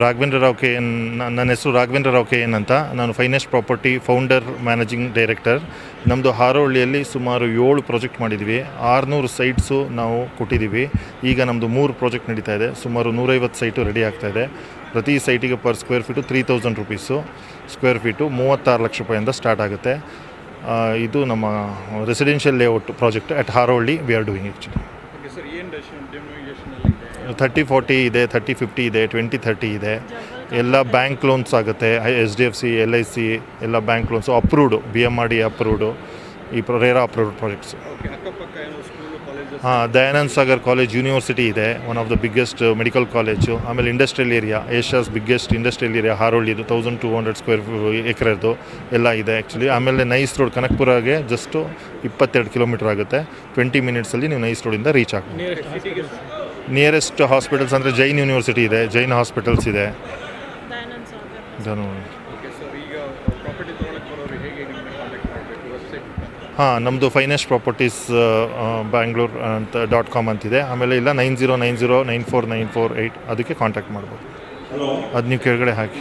Raghavendra Rao K N. ನನ್ನ ಹೆಸರು Raghavendra Rao K N ಅಂತ. ನಾನು finest property founder, managing director. ನಮ್ಮದು ಹಾರೋಹಳ್ಳಿಯಲ್ಲಿ ಸುಮಾರು 7 ಪ್ರಾಜೆಕ್ಟ್ ಮಾಡಿದ್ವಿ. 600 ಸೈಟ್ಸು ನಾವು ಕೊಟ್ಟಿದ್ದೀವಿ. ಈಗ ನಮ್ಮದು 3 ಪ್ರಾಜೆಕ್ಟ್ ನಡೀತಾ ಇದೆ. ಸುಮಾರು 150 ಸೈಟು ರೆಡಿ ಆಗ್ತಾಯಿದೆ. ಪ್ರತಿ ಸೈಟಿಗೆ per square feet 3000 rupees. Square feet 36 lakh ರೂಪಾಯಿಂದ ಸ್ಟಾರ್ಟ್ ಆಗುತ್ತೆ. ಇದು ನಮ್ಮ residential layout project at Harohalli we are doing actually. 30-40 ಇದೆ, 30-50 ಇದೆ, 20-30 ಇದೆ. ಎಲ್ಲ ಬ್ಯಾಂಕ್ ಲೋನ್ಸ್ ಆಗುತ್ತೆ. HDFC, LIC ಎಲ್ಲ bank loans approved, BMRD approved, ಈ RERA approved projects. Dayanand Sagar college university ಇದೆ, one of the biggest medical college. ಆಮೇಲೆ industrial area, Asia's biggest industrial area ಹಾರೋಹಳ್ಳಿದು 1200 ಸ್ಕ್ವೇರ್ ಎಕರೆದು ಎಲ್ಲ ಇದೆ ಆ್ಯಕ್ಚುಲಿ. ಆಮೇಲೆ ನೈಸ್ ರೋಡ್ ಕನಕಪುರಗೆ ಜಸ್ಟು 22 ಕಿಲೋಮೀಟರ್ ಆಗುತ್ತೆ. 20 ಮಿನಿಟ್ಸಲ್ಲಿ ನೀವು ನೈಸ್ ರೋಡಿಂದ ರೀಚ್ ಆಗ್ಬೋದು. ನಿಯರೆಸ್ಟ್ ಹಾಸ್ಪಿಟಲ್ಸ್ ಅಂದರೆ ಜೈನ್ ಯೂನಿವರ್ಸಿಟಿ ಇದೆ, ಜೈನ್ ಹಾಸ್ಪಿಟಲ್ಸ್ ಇದೆ. ನಮ್ಮದು ಫೈನೆಸ್ಟ್ ಪ್ರಾಪರ್ಟೀಸ್ ಬ್ಯಾಂಗ್ಳೂರ್ ಅಂತ .com ಅಂತಿದೆ. ಆಮೇಲೆ ಇಲ್ಲ 9090949448 ಅದಕ್ಕೆ ಕಾಂಟ್ಯಾಕ್ಟ್ ಮಾಡ್ಬೋದು. ಅದು ನೀವು ಕೆಳಗಡೆ ಹಾಕಿ.